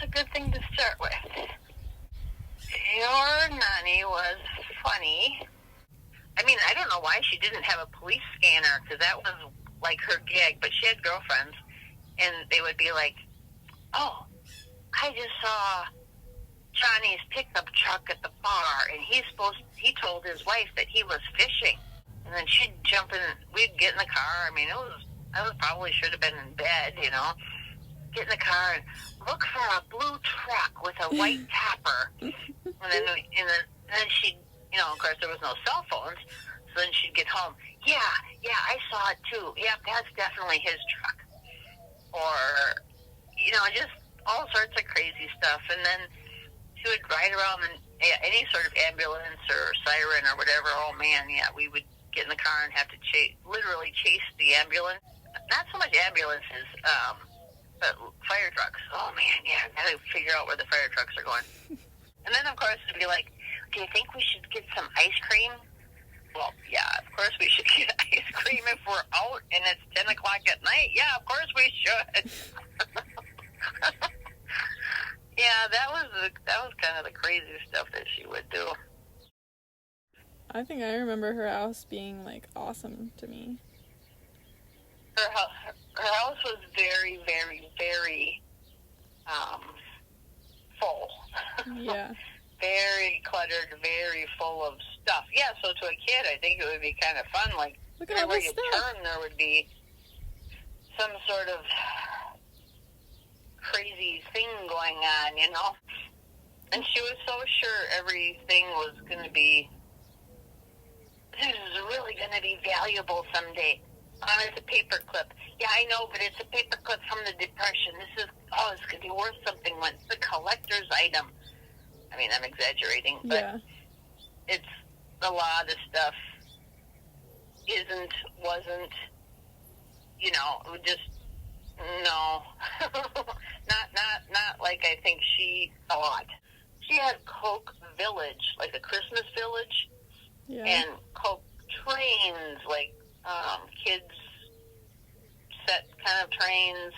a good thing to start with. Your nanny was funny. I mean, I don't know why she didn't have a police scanner, because that was like her gig, but she had girlfriends, and they would be like, oh, I just saw Johnny's pickup truck at the bar, and he told his wife that he was fishing. And then she'd jump in, we'd get in the car. I mean, I probably should have been in bed, get in the car and look for a blue truck with a white topper. And then she'd, of course there was no cell phones, so then she'd get home. Yeah, I saw it too. Yeah, that's definitely his truck. Or, just all sorts of crazy stuff. And then she would ride around in any sort of ambulance or siren or whatever. Oh man, yeah, we would get in the car and have to literally chase the ambulance. Not so much ambulances, but fire trucks. Oh man, yeah, I gotta figure out where the fire trucks are going. And then of course it'd be like, do you think we should get some ice cream? Well, yeah, of course we should get ice cream if we're out and it's 10 o'clock at night. Yeah, of course we should. Yeah, that was kind of the crazy stuff that she would do. I think I remember her house being, awesome to me. Her house was very, very, very full. Yeah. Very cluttered, very full of stuff. Yeah, so to a kid, I think it would be kind of fun. Look at all everywhere this you stuff. turn, there would be some sort of crazy thing going on, And she was so sure everything was going to be, this is really going to be valuable someday. It's a paperclip. Yeah, I know, but it's a paperclip from the Depression. It's going to be worth something when it's a collector's item. I mean, I'm exaggerating, but yeah. It's a lot of stuff wasn't, just, no. not like I think she thought. She had Coke Village, like a Christmas village, Yeah. and Coke trains, like kids set kind of trains.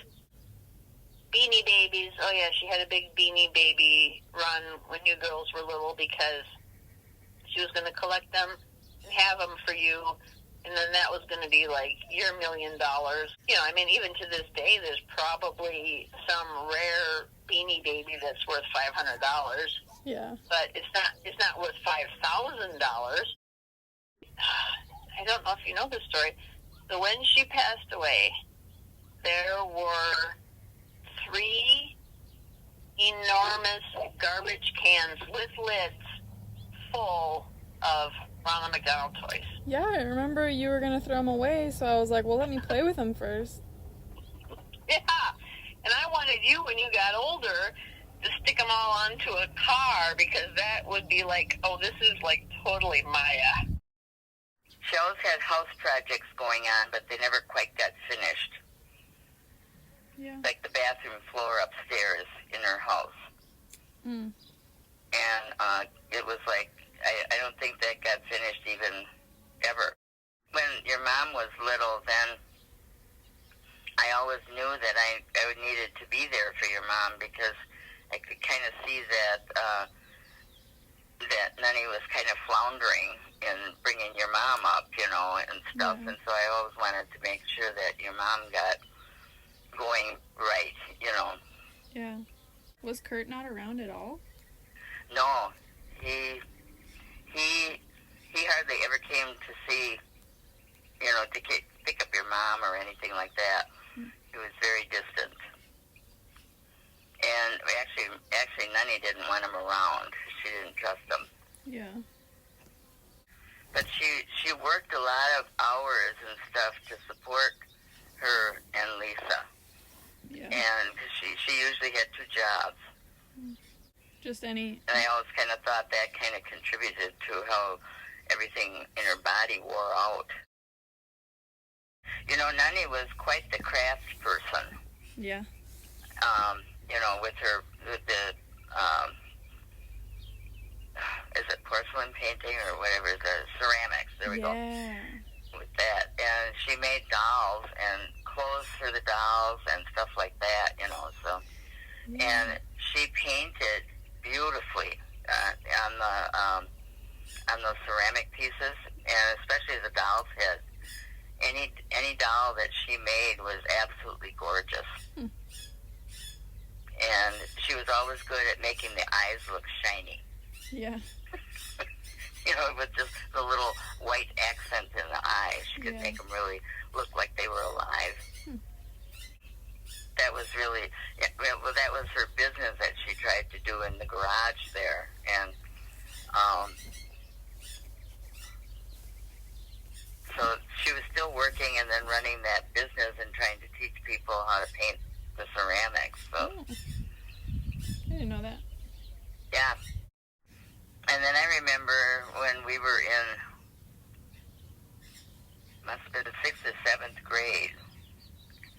Beanie Babies. Oh, yeah, she had a big Beanie Baby run when you girls were little because she was going to collect them and have them for you, and then that was going to be like your $1 million. Even to this day, there's probably some rare Beanie Baby that's worth $500. Yeah. But it's not worth $5,000. I don't know if you know this story. So when she passed away, there were 3 enormous garbage cans with lids full of Ronald McDonald toys. Yeah, I remember you were going to throw them away, so I was like, well, let me play with them first. Yeah, and I wanted you, when you got older, to stick them all onto a car, because that would be like, oh, this is like totally Maya. She always had house projects going on, but they never quite got finished. Yeah. Like the bathroom floor upstairs in her house. Mm. And it was like, I don't think that got finished even ever. When your mom was little, then I always knew that I needed to be there for your mom, because I could kind of see that that Nani was kind of floundering in bringing your mom up, and stuff. Yeah. And so I always wanted to make sure that your mom got going right, Yeah. Was Kurt not around at all? No, he hardly ever came to see, to pick up your mom or anything like that. He was very distant. And actually, Nani didn't want him around. She didn't trust him. Yeah. But she worked a lot of hours and stuff to support her and Lisa. Yeah. And she usually had 2 jobs. Just any... And I always kind of thought that kind of contributed to how everything in her body wore out. Nani was quite the crafts person. Yeah. With the is it porcelain painting or whatever, the ceramics, there we go. With that. And she made dolls and clothes for the dolls and stuff like that, so. Yeah. And she painted beautifully on those ceramic pieces, and especially the doll's head. Any doll that she made was absolutely gorgeous. And she was always good at making the eyes look shiny. Yeah. With just the little white accent in the eyes. She could make them really look like they were alive. That was really, well, that was her business that she tried to do in the garage there. And so she was still working and then running that business and trying to teach people how to paint the ceramics. So, I didn't know that. Yeah. And then I remember when we were in, must have been 6th or 7th grade,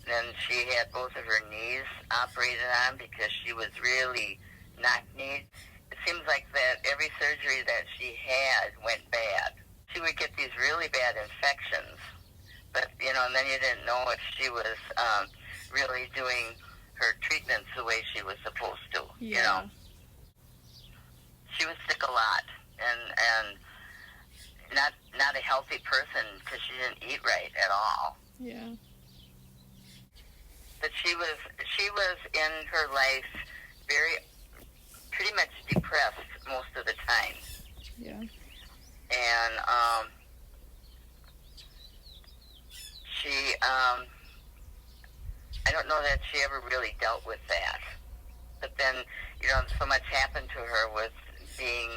then she had both of her knees operated on because she was really knock-kneed. It seems like that every surgery that she had went bad. She would get these really bad infections, but, and then you didn't know if she was really doing her treatments the way she was supposed to, She was sick a lot, and not a healthy person because she didn't eat right at all. Yeah. But she was in her life pretty much depressed most of the time. Yeah. And she, I don't know that she ever really dealt with that. But then, so much happened to her with being,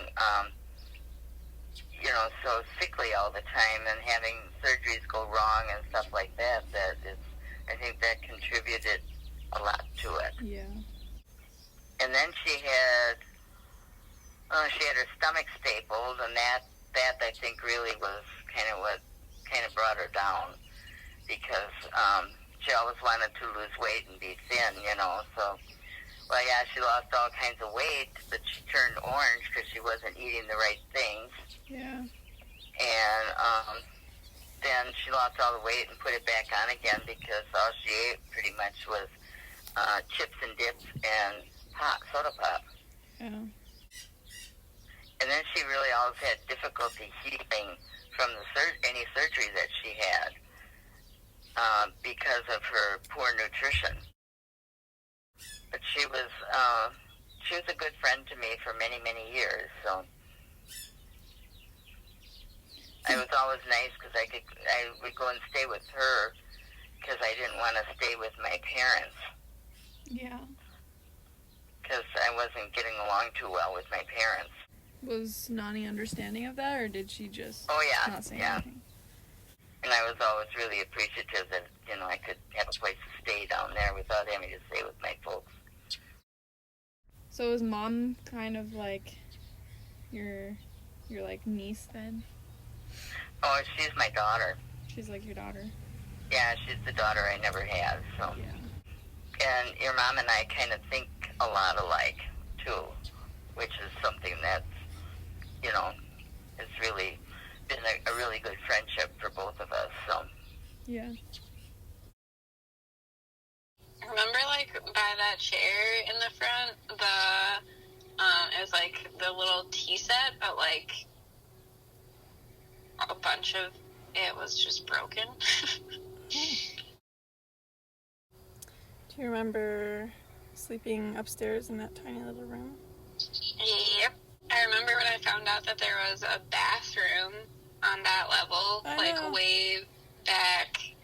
so sickly all the time and having surgeries go wrong and stuff like that, I think that contributed a lot to it. Yeah. And then she had her stomach stapled, and that I think really was what brought her down, because she always wanted to lose weight and be thin, so. Well, yeah, she lost all kinds of weight, but she turned orange because she wasn't eating the right things. Yeah. And then she lost all the weight and put it back on again because all she ate pretty much was chips and dips and soda pop. Yeah. And then she really always had difficulty healing from any surgery that she had because of her poor nutrition. But she was a good friend to me for many, many years. So I was always nice because I would go and stay with her because I didn't want to stay with my parents. Yeah. Because I wasn't getting along too well with my parents. Was Nani understanding of that, or did she just not say anything? And I was always really appreciative that, I could have a place to stay down there without having to stay with my folks. So was Mom kind of like your like niece then? Oh, she's my daughter. She's like your daughter? Yeah, she's the daughter I never had, so. Yeah. And your mom and I kind of think a lot alike, too, which is something that's, has really been a really good friendship for both of us, so. Yeah. Remember, by that chair in the front, it was, the little tea set, but, a bunch of it was just broken. Do you remember sleeping upstairs in that tiny little room? Yep. I remember when I found out that there was a bathroom on that level, way back,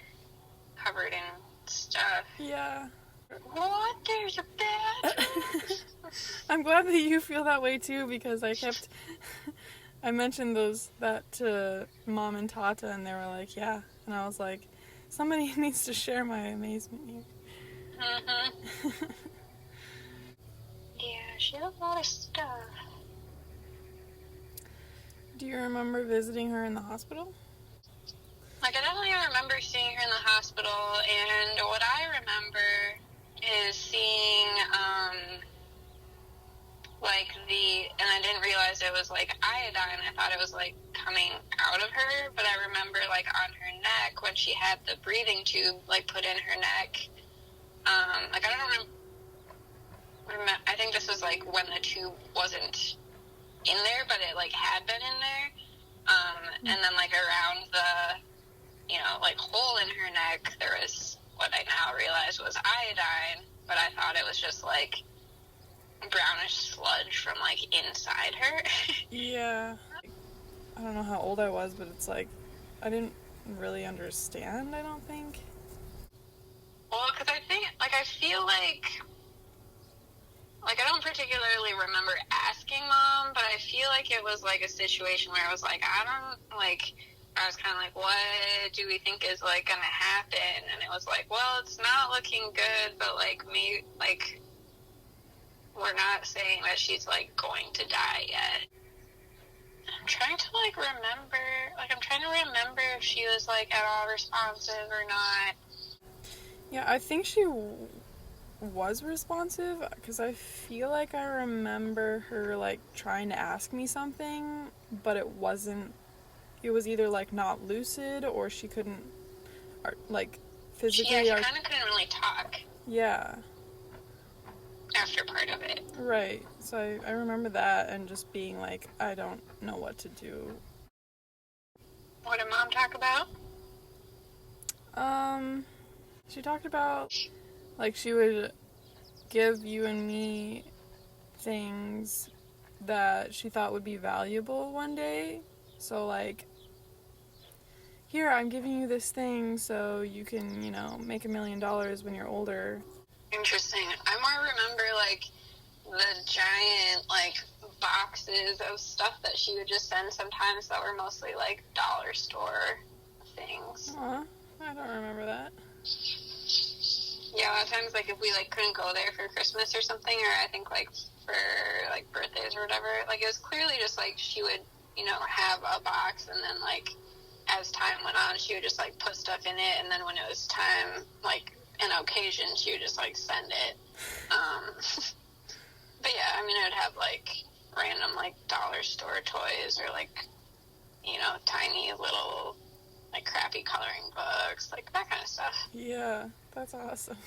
covered in stuff. Yeah. What? There's a bathroom? I'm glad that you feel that way too, because I mentioned that to Mom and Tata, and they were like, yeah. And I was like, somebody needs to share my amazement here. Mm-hmm. Yeah, she has a lot of stuff. Do you remember visiting her in the hospital? I definitely remember seeing her in the hospital, and what I remember is seeing, and I didn't realize it was, iodine. I thought it was, coming out of her, but I remember, on her neck, when she had the breathing tube, put in her neck, I don't remember. I think this was, like, when the tube wasn't in there, but it, like, had been in there. And then, like, around the, you know, like, hole in her neck, there was what I now realize was iodine, but I thought it was just, like, brownish sludge from, like, inside her. Yeah. I don't know how old I was, but it's like, I didn't really understand, I don't think. Well, because I think, like, I feel like I don't particularly remember asking Mom, but I feel like it was, like, a situation where I was like, I was kind of like, what do we think is, like, gonna happen? And it was like, well, it's not looking good, but, like, maybe, like, we're not saying that she's, like, going to die yet. I'm trying to, like, remember, like, I'm trying to remember if she was, like, at all responsive or not. Yeah, I think she was responsive, because I feel like I remember her, like, trying to ask me something, but it was either, like, not lucid, or she couldn't, like, physically... Yeah, she kind of couldn't really talk. Yeah. After part of it. Right. So I remember that, and just being like, I don't know what to do. What did Mom talk about? She talked about, like, she would give you and me things that she thought would be valuable one day. So, like, here, I'm giving you this thing so you can, you know, make $1 million when you're older. Interesting. I more remember, like, the giant, like, boxes of stuff that she would just send sometimes that were mostly, like, dollar store things. Aw, I don't remember that. Yeah, a lot of times, like, if we, like, couldn't go there for Christmas or something, or I think, like, for, like, birthdays or whatever, like, it was clearly just, like, she would, you know, have a box, and then, like, as time went on, she would just, like, put stuff in it, and then when it was time, like, an occasion, she would just, like, send it. But yeah, I mean, it would have, like, random, like, dollar store toys, or, like, you know, tiny little, like, crappy coloring books, like, that kind of stuff. Yeah, that's awesome.